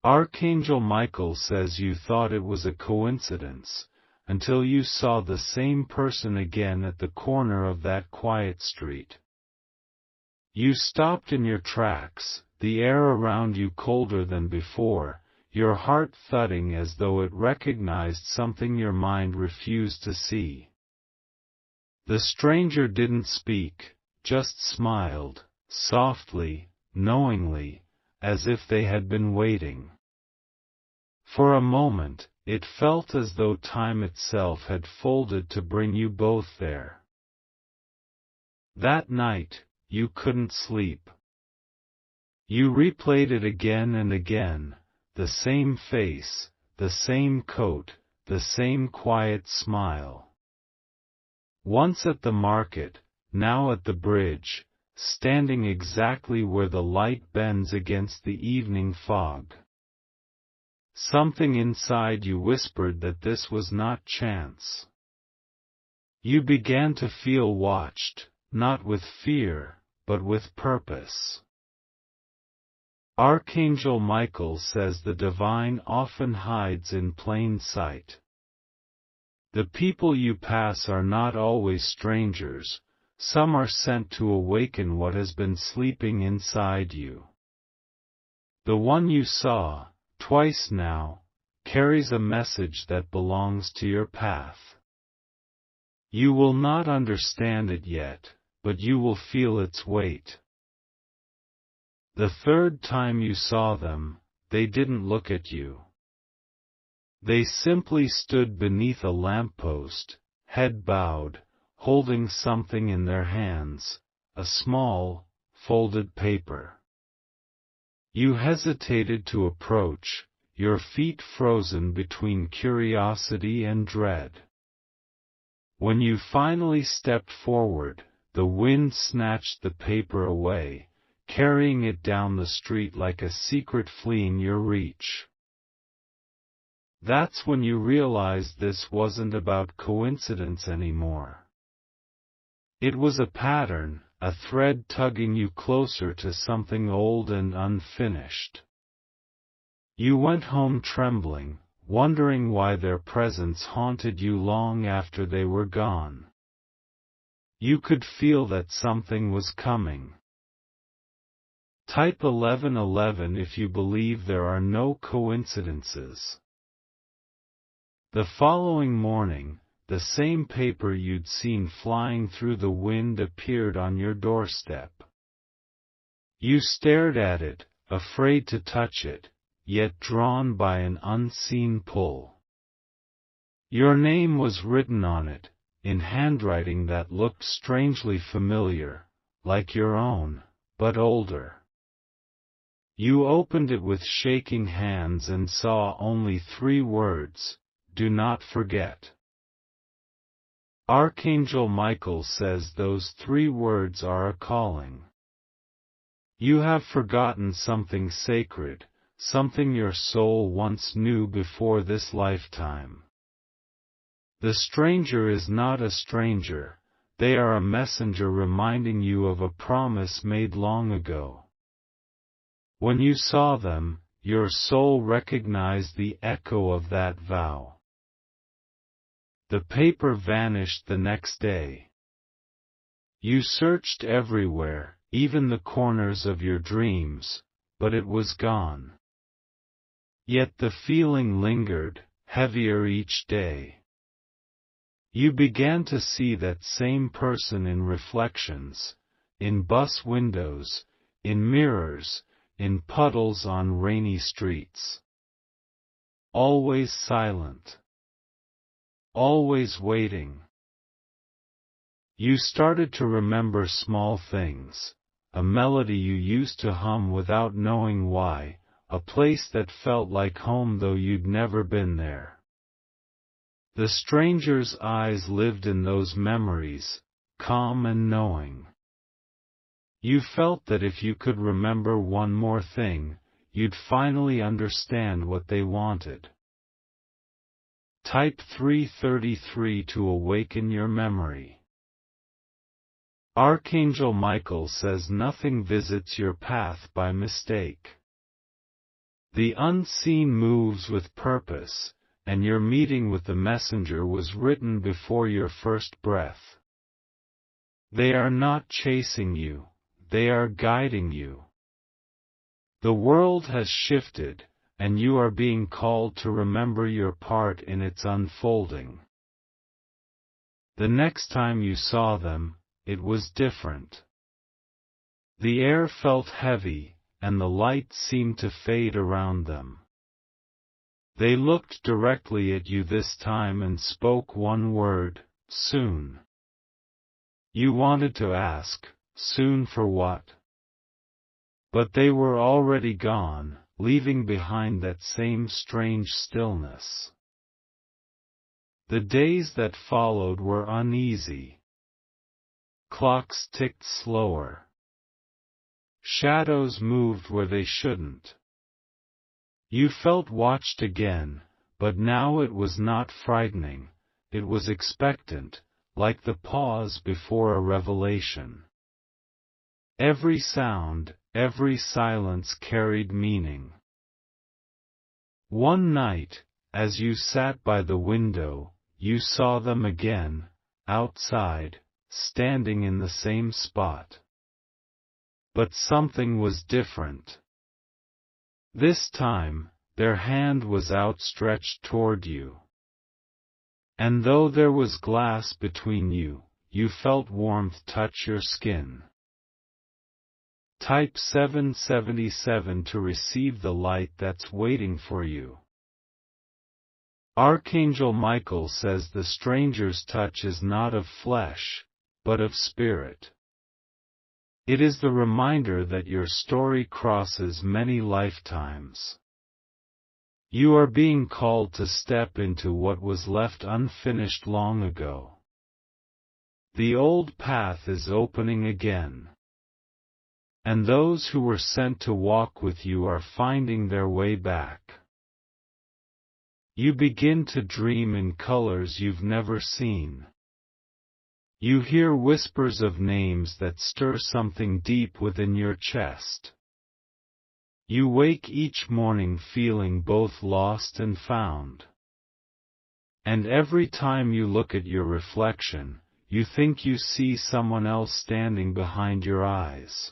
Archangel Michael says you thought it was a coincidence, until you saw the same person again at the corner of that quiet street. You stopped in your tracks, the air around you colder than before, your heart thudding as though it recognized something your mind refused to see. The stranger didn't speak, just smiled, softly, knowingly, as if they had been waiting. For a moment, it felt as though time itself had folded to bring you both there. That night, you couldn't sleep. You replayed it again and again, the same face, the same coat, the same quiet smile. Once at the market, now at the bridge, standing exactly where the light bends against the evening fog. Something inside you whispered that this was not chance. You began to feel watched, not with fear, but with purpose. Archangel Michael says the divine often hides in plain sight. The people you pass are not always strangers, some are sent to awaken what has been sleeping inside you. The one you saw, twice now, carries a message that belongs to your path. You will not understand it yet, but you will feel its weight. The third time you saw them, they didn't look at you. They simply stood beneath a lamppost, head bowed, holding something in their hands, a small, folded paper. You hesitated to approach, your feet frozen between curiosity and dread. When you finally stepped forward, the wind snatched the paper away, carrying it down the street like a secret fleeing your reach. That's when you realized this wasn't about coincidence anymore. It was a pattern, a thread tugging you closer to something old and unfinished. You went home trembling, wondering why their presence haunted you long after they were gone. You could feel that something was coming. Type 1111 if you believe there are no coincidences. The following morning, the same paper you'd seen flying through the wind appeared on your doorstep. You stared at it, afraid to touch it, yet drawn by an unseen pull. Your name was written on it, in handwriting that looked strangely familiar, like your own, but older. You opened it with shaking hands and saw only 3 words, "Do not forget." Archangel Michael says those 3 words are a calling. You have forgotten something sacred, something your soul once knew before this lifetime. The stranger is not a stranger, they are a messenger reminding you of a promise made long ago. When you saw them, your soul recognized the echo of that vow. The paper vanished the next day. You searched everywhere, even the corners of your dreams, but it was gone. Yet the feeling lingered, heavier each day. You began to see that same person in reflections, in bus windows, in mirrors, in puddles on rainy streets. Always silent. Always waiting. You started to remember small things, a melody you used to hum without knowing why, a place that felt like home though you'd never been there. The stranger's eyes lived in those memories, calm and knowing. You felt that if you could remember one more thing, you'd finally understand what they wanted. Type 333 to awaken your memory. Archangel Michael says nothing visits your path by mistake. The unseen moves with purpose, and your meeting with the messenger was written before your first breath. They are not chasing you, they are guiding you. The world has shifted, and you are being called to remember your part in its unfolding. The next time you saw them, it was different. The air felt heavy, and the light seemed to fade around them. They looked directly at you this time and spoke one word, soon. You wanted to ask, soon for what? But they were already gone, leaving behind that same strange stillness. The days that followed were uneasy. Clocks ticked slower. Shadows moved where they shouldn't. You felt watched again, but now it was not frightening, it was expectant, like the pause before a revelation. Every sound, every silence carried meaning. One night, as you sat by the window, you saw them again, outside, standing in the same spot. But something was different. This time, their hand was outstretched toward you. And though there was glass between you, you felt warmth touch your skin. Type 777 to receive the light that's waiting for you. Archangel Michael says the stranger's touch is not of flesh, but of spirit. It is the reminder that your story crosses many lifetimes. You are being called to step into what was left unfinished long ago. The old path is opening again. And those who were sent to walk with you are finding their way back. You begin to dream in colors you've never seen. You hear whispers of names that stir something deep within your chest. You wake each morning feeling both lost and found. And every time you look at your reflection, you think you see someone else standing behind your eyes.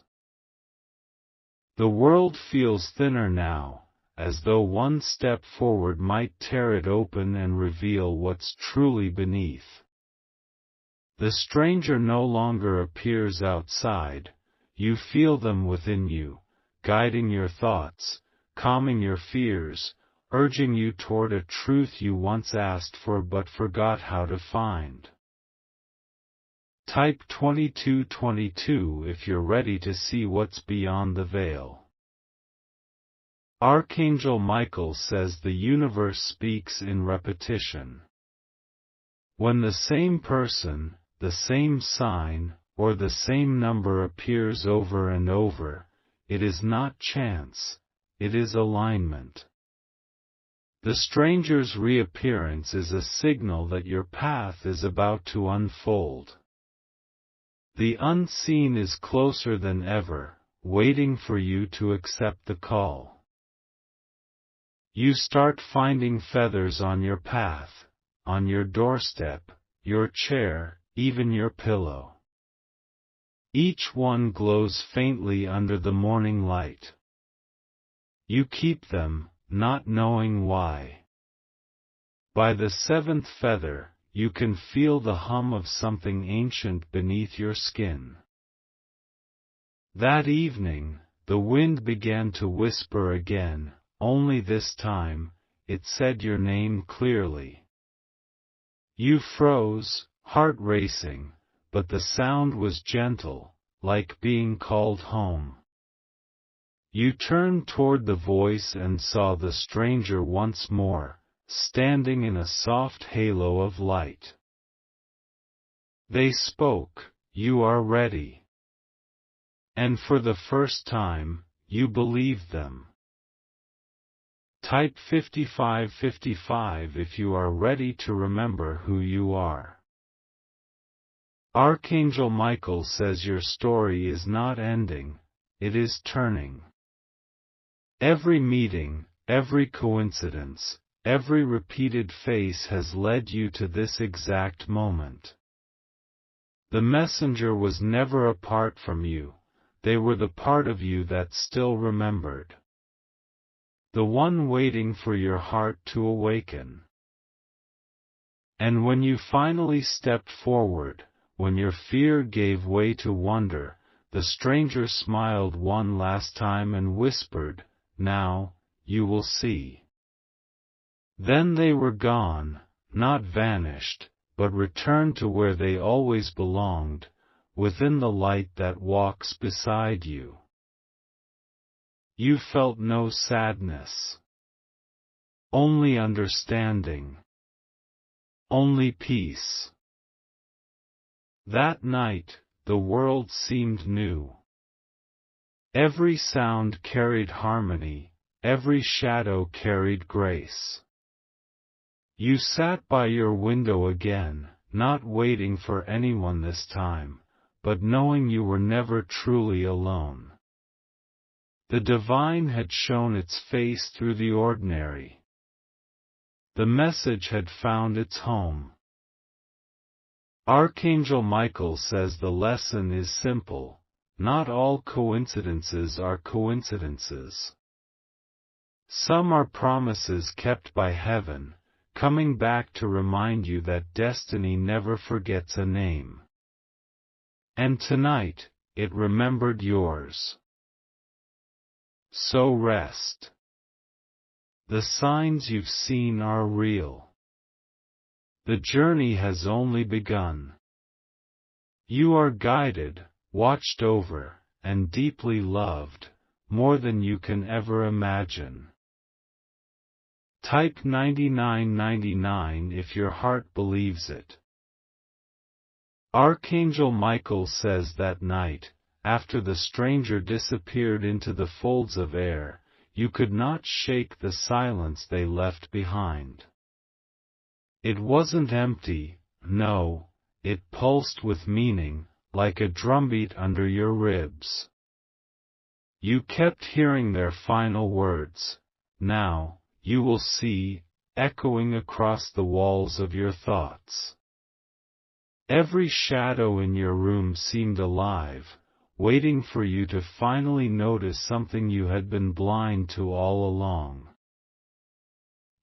The world feels thinner now, as though one step forward might tear it open and reveal what's truly beneath. The stranger no longer appears outside, you feel them within you, guiding your thoughts, calming your fears, urging you toward a truth you once asked for but forgot how to find. Type 2222 if you're ready to see what's beyond the veil. Archangel Michael says the universe speaks in repetition. When the same person, the same sign, or the same number appears over and over, it is not chance, it is alignment. The stranger's reappearance is a signal that your path is about to unfold. The unseen is closer than ever, waiting for you to accept the call. You start finding feathers on your path, on your doorstep, your chair, even your pillow. Each one glows faintly under the morning light. You keep them, not knowing why. By the seventh feather, you can feel the hum of something ancient beneath your skin. That evening, the wind began to whisper again, only this time, it said your name clearly. You froze, heart racing, but the sound was gentle, like being called home. You turned toward the voice and saw the stranger once more, standing in a soft halo of light. They spoke, "You are ready." And for the first time, you believed them. Type 5555 if you are ready to remember who you are. Archangel Michael says your story is not ending, it is turning. Every meeting, every coincidence, every repeated face has led you to this exact moment. The messenger was never apart from you, they were the part of you that still remembered. The one waiting for your heart to awaken. And when you finally stepped forward, when your fear gave way to wonder, the stranger smiled one last time and whispered, "Now, you will see." Then they were gone, not vanished, but returned to where they always belonged, within the light that walks beside you. You felt no sadness. Only understanding. Only peace. That night, the world seemed new. Every sound carried harmony, every shadow carried grace. You sat by your window again, not waiting for anyone this time, but knowing you were never truly alone. The divine had shown its face through the ordinary. The message had found its home. Archangel Michael says the lesson is simple: not all coincidences are coincidences. Some are promises kept by heaven, coming back to remind you that destiny never forgets a name. And tonight, it remembered yours. So rest. The signs you've seen are real. The journey has only begun. You are guided, watched over, and deeply loved, more than you can ever imagine. Type 9999 if your heart believes it. Archangel Michael says that night, after the stranger disappeared into the folds of air, you could not shake the silence they left behind. It wasn't empty, no, it pulsed with meaning, like a drumbeat under your ribs. You kept hearing their final words, "Now, you will see," echoing across the walls of your thoughts. Every shadow in your room seemed alive, waiting for you to finally notice something you had been blind to all along.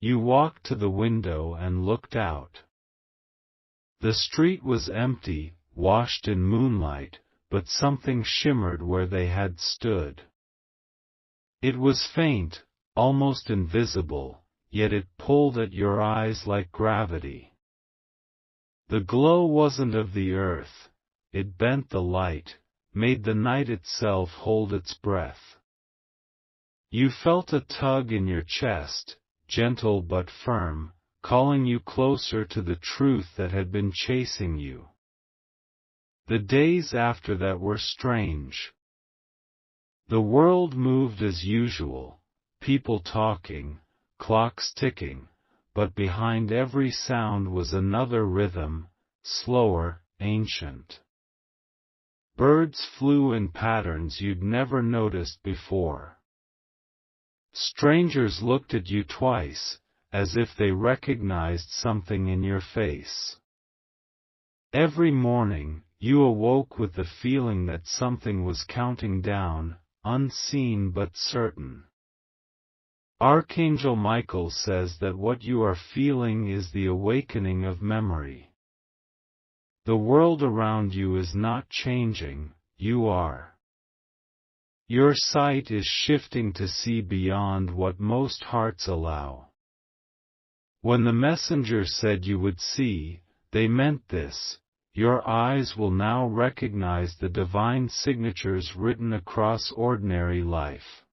You walked to the window and looked out. The street was empty, washed in moonlight, but something shimmered where they had stood. It was faint, almost invisible, yet it pulled at your eyes like gravity. The glow wasn't of the earth, it bent the light, made the night itself hold its breath. You felt a tug in your chest, gentle but firm, calling you closer to the truth that had been chasing you. The days after that were strange. The world moved as usual, people talking, clocks ticking, but behind every sound was another rhythm, slower, ancient. Birds flew in patterns you'd never noticed before. Strangers looked at you twice, as if they recognized something in your face. Every morning, you awoke with the feeling that something was counting down, unseen but certain. Archangel Michael says that what you are feeling is the awakening of memory. The world around you is not changing, you are. Your sight is shifting to see beyond what most hearts allow. When the messenger said you would see, they meant this: your eyes will now recognize the divine signatures written across ordinary life.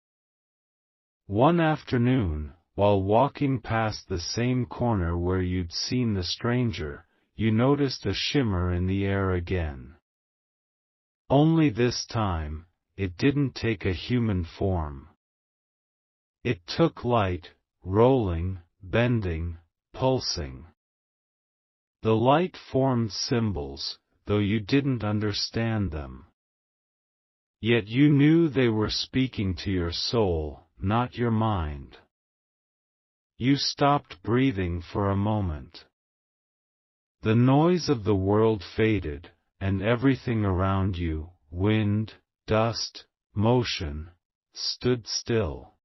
One afternoon, while walking past the same corner where you'd seen the stranger, you noticed a shimmer in the air again. Only this time, it didn't take a human form. It took light, rolling, bending, pulsing. The light formed symbols, though you didn't understand them. Yet you knew they were speaking to your soul, not your mind. You stopped breathing for a moment. The noise of the world faded, and everything around you, wind, dust, motion, stood still.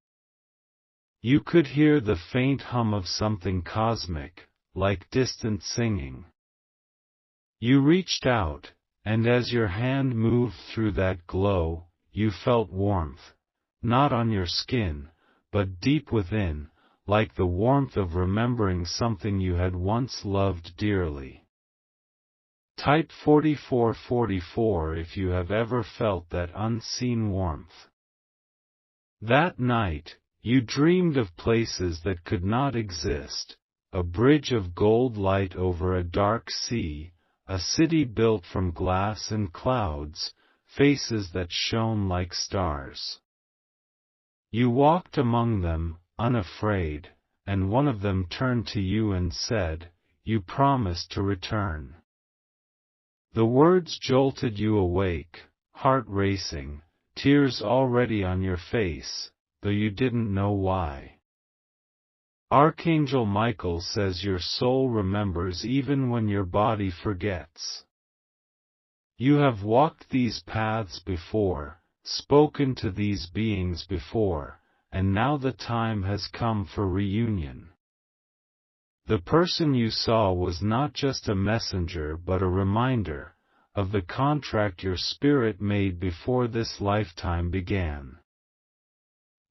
You could hear the faint hum of something cosmic, like distant singing. You reached out, and as your hand moved through that glow, you felt warmth, not on your skin, but deep within, like the warmth of remembering something you had once loved dearly. Type 4444 if you have ever felt that unseen warmth. That night, you dreamed of places that could not exist, a bridge of gold light over a dark sea, a city built from glass and clouds, faces that shone like stars. You walked among them, unafraid, and one of them turned to you and said, "You promised to return." The words jolted you awake, heart racing, tears already on your face, though you didn't know why. Archangel Michael says your soul remembers even when your body forgets. You have walked these paths before, spoken to these beings before, and now the time has come for reunion. The person you saw was not just a messenger but a reminder of the contract your spirit made before this lifetime began.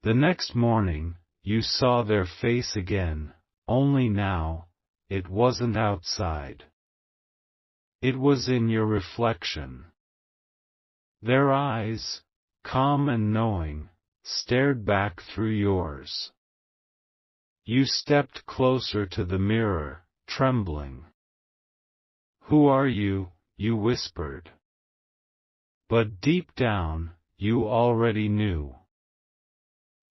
The next morning, you saw their face again, only now, it wasn't outside. It was in your reflection. Their eyes, calm and knowing, stared back through yours. You stepped closer to the mirror, trembling. "Who are you?" you whispered. But deep down, you already knew.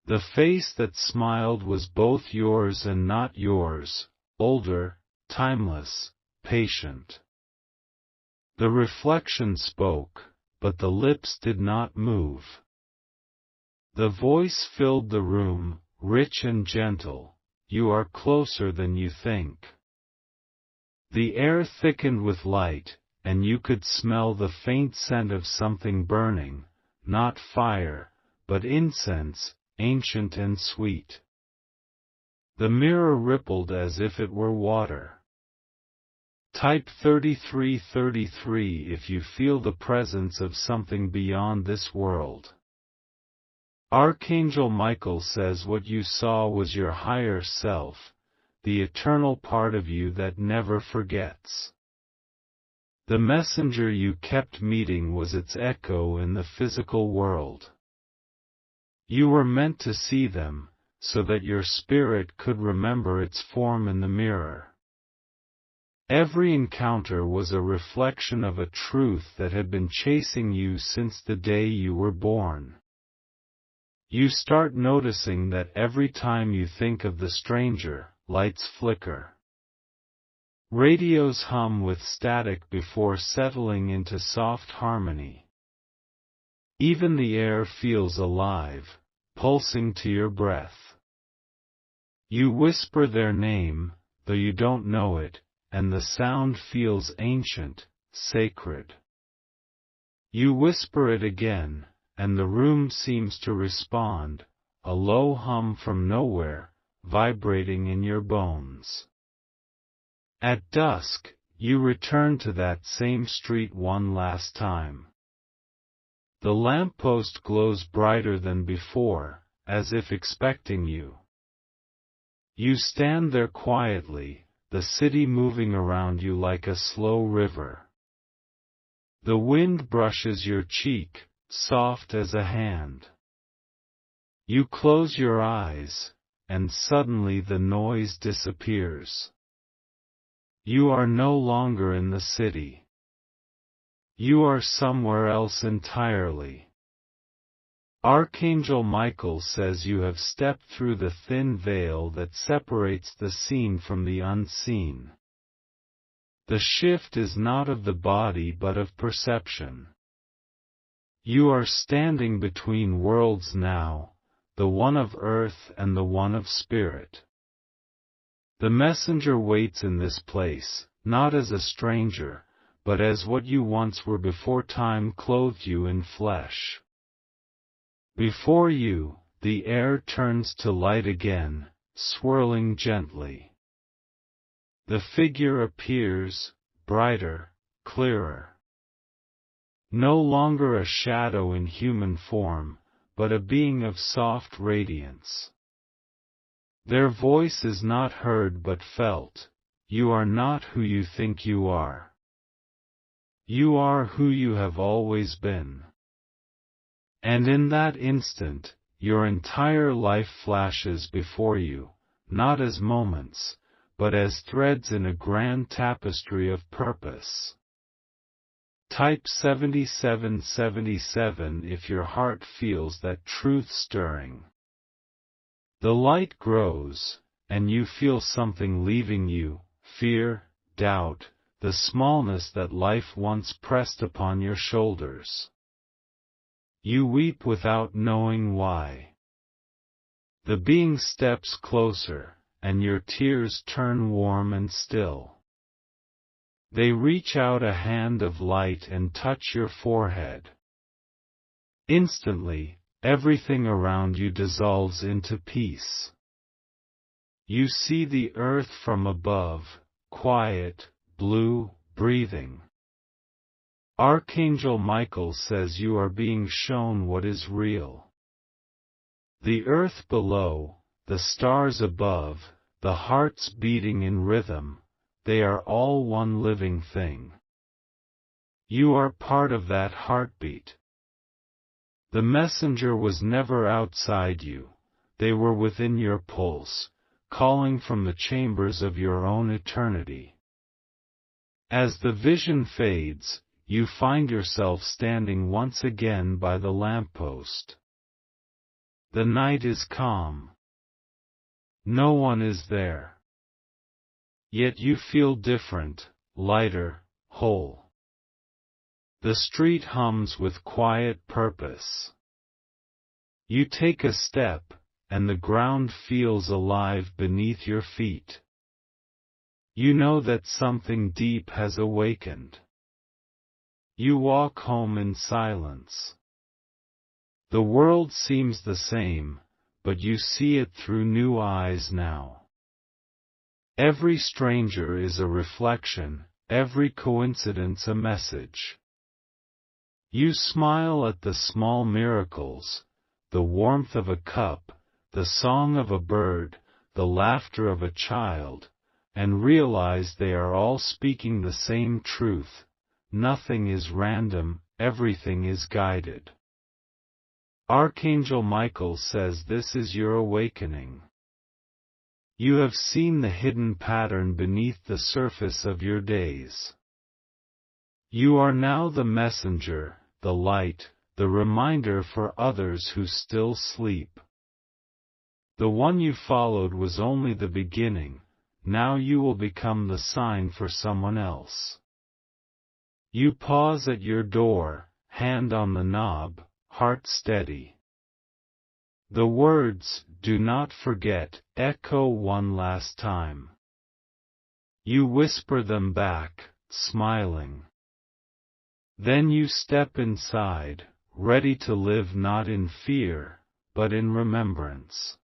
The face that smiled was both yours and not yours, older, timeless, patient. The reflection spoke, but the lips did not move. The voice filled the room, rich and gentle, "You are closer than you think." The air thickened with light, and you could smell the faint scent of something burning, not fire, but incense, ancient and sweet. The mirror rippled as if it were water. Type 3333 if you feel the presence of something beyond this world. Archangel Michael says what you saw was your higher self, the eternal part of you that never forgets. The messenger you kept meeting was its echo in the physical world. You were meant to see them, so that your spirit could remember its form in the mirror. Every encounter was a reflection of a truth that had been chasing you since the day you were born. You start noticing that every time you think of the stranger, lights flicker. Radios hum with static before settling into soft harmony. Even the air feels alive, pulsing to your breath. You whisper their name, though you don't know it, and the sound feels ancient, sacred. You whisper it again, and the room seems to respond, a low hum from nowhere, vibrating in your bones. At dusk, you return to that same street one last time. The lamppost glows brighter than before, as if expecting you. You stand there quietly, the city moving around you like a slow river. The wind brushes your cheek, soft as a hand. You close your eyes, and suddenly the noise disappears. You are no longer in the city. You are somewhere else entirely. Archangel Michael says you have stepped through the thin veil that separates the seen from the unseen. The shift is not of the body but of perception. You are standing between worlds now, the one of earth and the one of spirit. The messenger waits in this place, not as a stranger, but as what you once were before time clothed you in flesh. Before you, the air turns to light again, swirling gently. The figure appears, brighter, clearer. No longer a shadow in human form, but a being of soft radiance. Their voice is not heard but felt. You are not who you think you are. You are who you have always been. And in that instant, your entire life flashes before you, not as moments, but as threads in a grand tapestry of purpose. Type 7777 if your heart feels that truth stirring. The light grows, and you feel something leaving you, fear, doubt, the smallness that life once pressed upon your shoulders. You weep without knowing why. The being steps closer, and your tears turn warm and still. They reach out a hand of light and touch your forehead. Instantly, everything around you dissolves into peace. You see the earth from above, quiet, blue, breathing. Archangel Michael says you are being shown what is real. The earth below, the stars above, the hearts beating in rhythm, they are all one living thing. You are part of that heartbeat. The messenger was never outside you, they were within your pulse, calling from the chambers of your own eternity. As the vision fades, you find yourself standing once again by the lamppost. The night is calm. No one is there. Yet you feel different, lighter, whole. The street hums with quiet purpose. You take a step, and the ground feels alive beneath your feet. You know that something deep has awakened. You walk home in silence. The world seems the same, but you see it through new eyes now. Every stranger is a reflection, every coincidence a message. You smile at the small miracles, the warmth of a cup, the song of a bird, the laughter of a child, and realize they are all speaking the same truth. Nothing is random, everything is guided. Archangel Michael says this is your awakening. You have seen the hidden pattern beneath the surface of your days. You are now the messenger, the light, the reminder for others who still sleep. The one you followed was only the beginning, now you will become the sign for someone else. You pause at your door, hand on the knob, heart steady. The words, "Do not forget," echo one last time. You whisper them back, smiling. Then you step inside, ready to live not in fear, but in remembrance.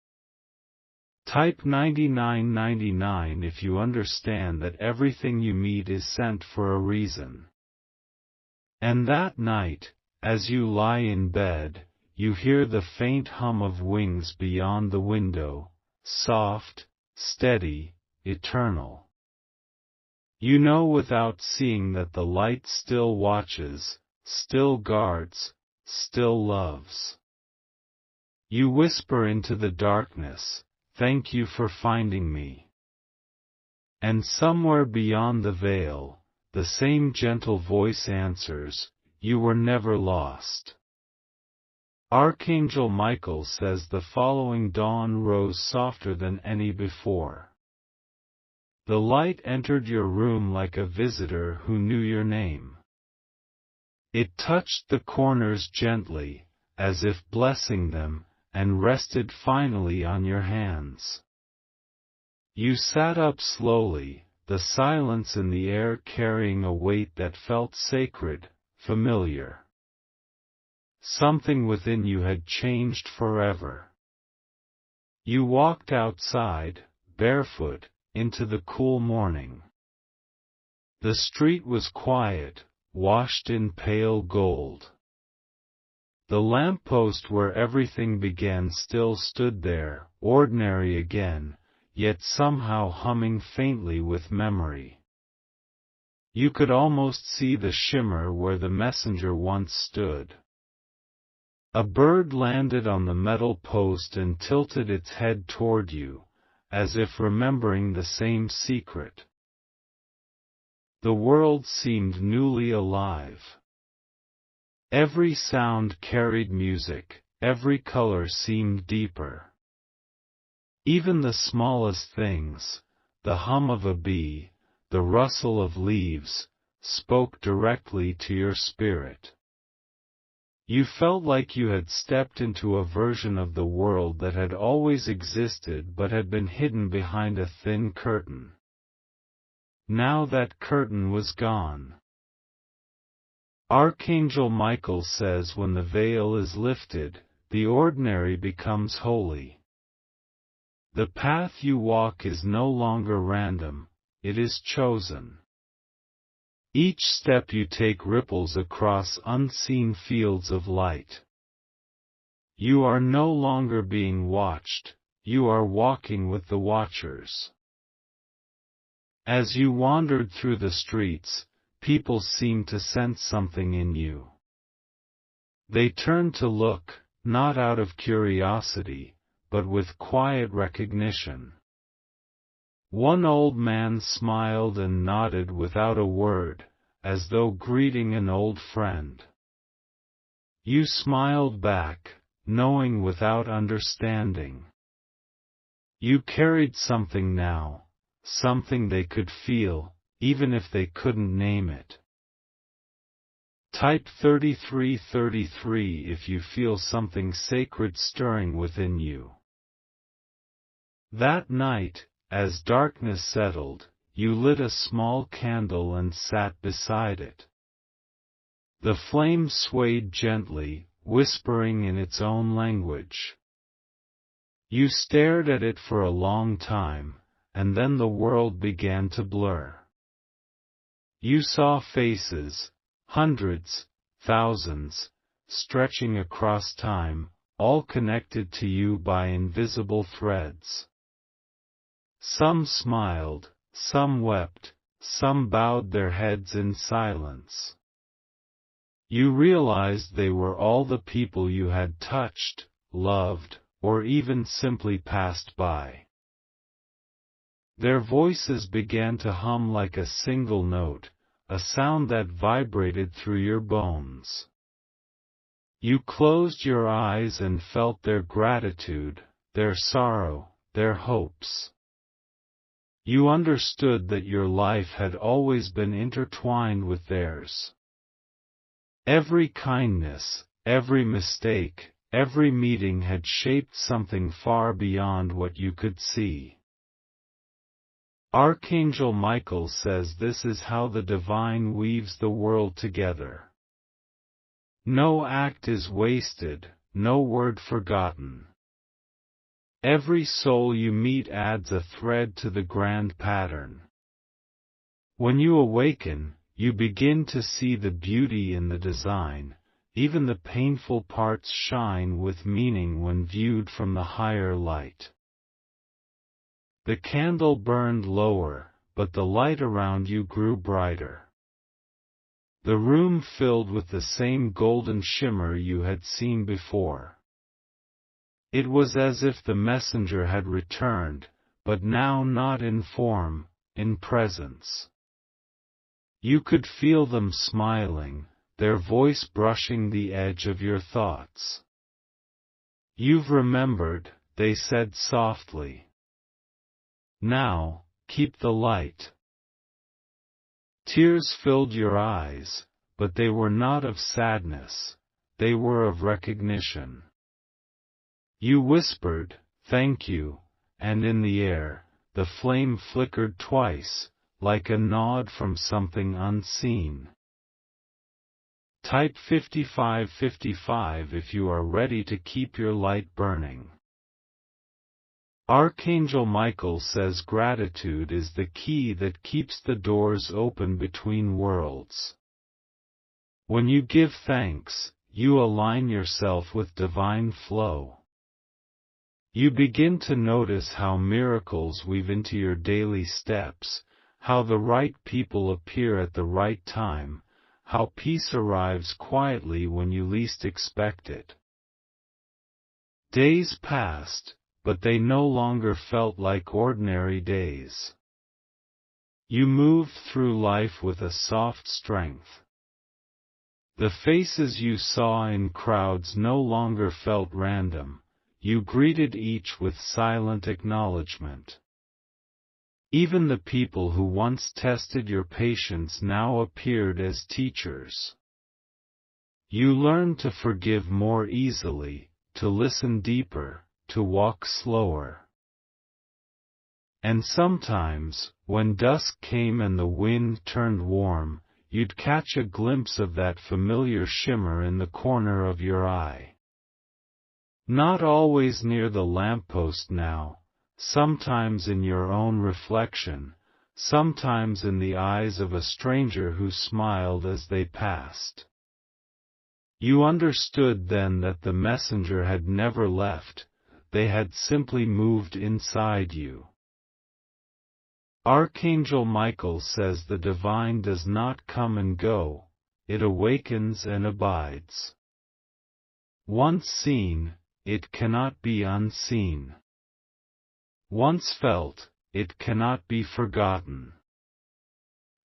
Type 9999 if you understand that everything you meet is sent for a reason. And that night, as you lie in bed, you hear the faint hum of wings beyond the window, soft, steady, eternal. You know without seeing that the light still watches, still guards, still loves. You whisper into the darkness, "Thank you for finding me." And somewhere beyond the veil, the same gentle voice answers, "You were never lost." Archangel Michael says the following dawn rose softer than any before. The light entered your room like a visitor who knew your name. It touched the corners gently, as if blessing them, and rested finally on your hands. You sat up slowly, the silence in the air carrying a weight that felt sacred, familiar. Something within you had changed forever. You walked outside, barefoot, into the cool morning. The street was quiet, washed in pale gold. The lamppost where everything began still stood there, ordinary again, yet somehow humming faintly with memory. You could almost see the shimmer where the messenger once stood. A bird landed on the metal post and tilted its head toward you, as if remembering the same secret. The world seemed newly alive. Every sound carried music, every color seemed deeper. Even the smallest things, the hum of a bee, the rustle of leaves, spoke directly to your spirit. You felt like you had stepped into a version of the world that had always existed but had been hidden behind a thin curtain. Now that curtain was gone. Archangel Michael says when the veil is lifted, the ordinary becomes holy. The path you walk is no longer random, it is chosen. Each step you take ripples across unseen fields of light. You are no longer being watched, you are walking with the watchers. As you wandered through the streets, people seemed to sense something in you. They turned to look, not out of curiosity, but with quiet recognition. One old man smiled and nodded without a word, as though greeting an old friend. You smiled back, knowing without understanding. You carried something now, something they could feel, even if they couldn't name it. Type 3333 if you feel something sacred stirring within you. That night, as darkness settled, you lit a small candle and sat beside it. The flame swayed gently, whispering in its own language. You stared at it for a long time, and then the world began to blur. You saw faces, hundreds, thousands, stretching across time, all connected to you by invisible threads. Some smiled, some wept, some bowed their heads in silence. You realized they were all the people you had touched, loved, or even simply passed by. Their voices began to hum like a single note, a sound that vibrated through your bones. You closed your eyes and felt their gratitude, their sorrow, their hopes. You understood that your life had always been intertwined with theirs. Every kindness, every mistake, every meeting had shaped something far beyond what you could see. Archangel Michael says this is how the divine weaves the world together. No act is wasted, no word forgotten. Every soul you meet adds a thread to the grand pattern. When you awaken, you begin to see the beauty in the design, even the painful parts shine with meaning when viewed from the higher light. The candle burned lower, but the light around you grew brighter. The room filled with the same golden shimmer you had seen before. It was as if the messenger had returned, but now not in form, in presence. You could feel them smiling, their voice brushing the edge of your thoughts. "You've remembered," they said softly. "Now, keep the light." Tears filled your eyes, but they were not of sadness, they were of recognition. You whispered, "Thank you," and in the air, the flame flickered twice, like a nod from something unseen. Type 5555 if you are ready to keep your light burning. Archangel Michael says gratitude is the key that keeps the doors open between worlds. When you give thanks, you align yourself with divine flow. You begin to notice how miracles weave into your daily steps, how the right people appear at the right time, how peace arrives quietly when you least expect it. Days passed, but they no longer felt like ordinary days. You moved through life with a soft strength. The faces you saw in crowds no longer felt random. You greeted each with silent acknowledgement. Even the people who once tested your patience now appeared as teachers. You learned to forgive more easily, to listen deeper, to walk slower. And sometimes, when dusk came and the wind turned warm, you'd catch a glimpse of that familiar shimmer in the corner of your eye. Not always near the lamppost now, sometimes in your own reflection, sometimes in the eyes of a stranger who smiled as they passed. You understood then that the messenger had never left, they had simply moved inside you. Archangel Michael says the divine does not come and go, it awakens and abides. Once seen, it cannot be unseen. Once felt, it cannot be forgotten.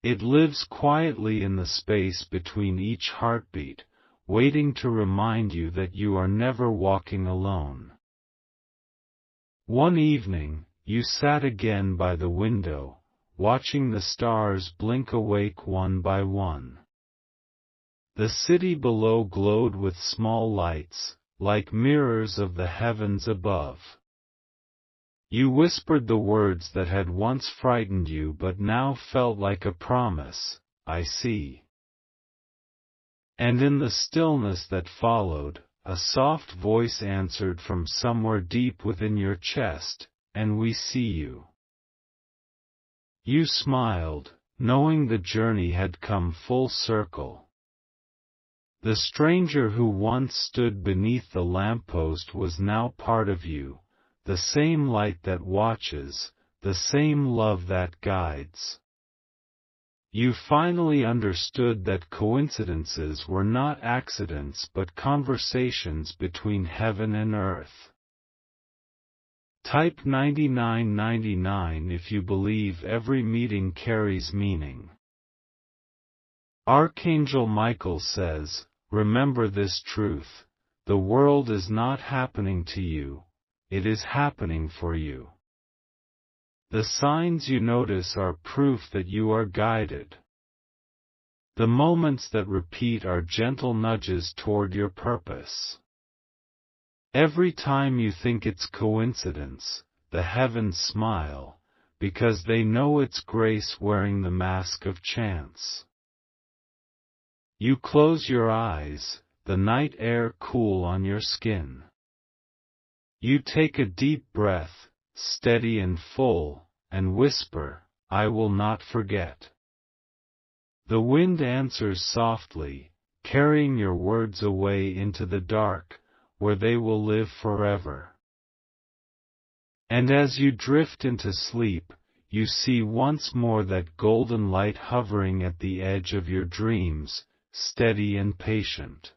It lives quietly in the space between each heartbeat, waiting to remind you that you are never walking alone. One evening, you sat again by the window, watching the stars blink awake one by one. The city below glowed with small lights, like mirrors of the heavens above. You whispered the words that had once frightened you but now felt like a promise, I see. And in the stillness that followed, a soft voice answered from somewhere deep within your chest, and we see you. You smiled, knowing the journey had come full circle. The stranger who once stood beneath the lamppost was now part of you, the same light that watches, the same love that guides. You finally understood that coincidences were not accidents but conversations between heaven and earth. Type 9999 if you believe every meeting carries meaning. Archangel Michael says, remember this truth, the world is not happening to you, it is happening for you. The signs you notice are proof that you are guided. The moments that repeat are gentle nudges toward your purpose. Every time you think it's coincidence, the heavens smile, because they know it's grace wearing the mask of chance. You close your eyes, the night air cool on your skin. You take a deep breath, steady and full, and whisper, I will not forget. The wind answers softly, carrying your words away into the dark, where they will live forever. And as you drift into sleep, you see once more that golden light hovering at the edge of your dreams, steady and patient.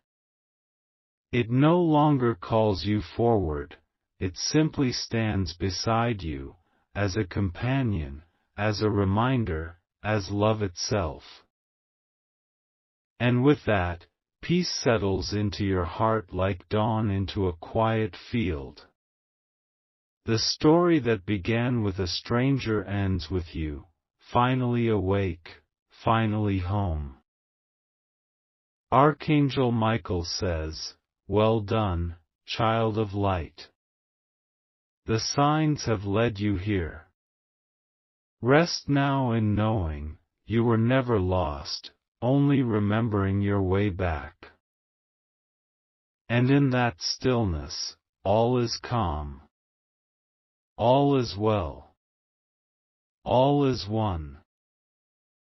It no longer calls you forward, it simply stands beside you, as a companion, as a reminder, as love itself. And with that, peace settles into your heart like dawn into a quiet field. The story that began with a stranger ends with you, finally awake, finally home. Archangel Michael says, well done, child of light. The signs have led you here. Rest now in knowing, you were never lost, only remembering your way back. And in that stillness, all is calm. All is well. All is one.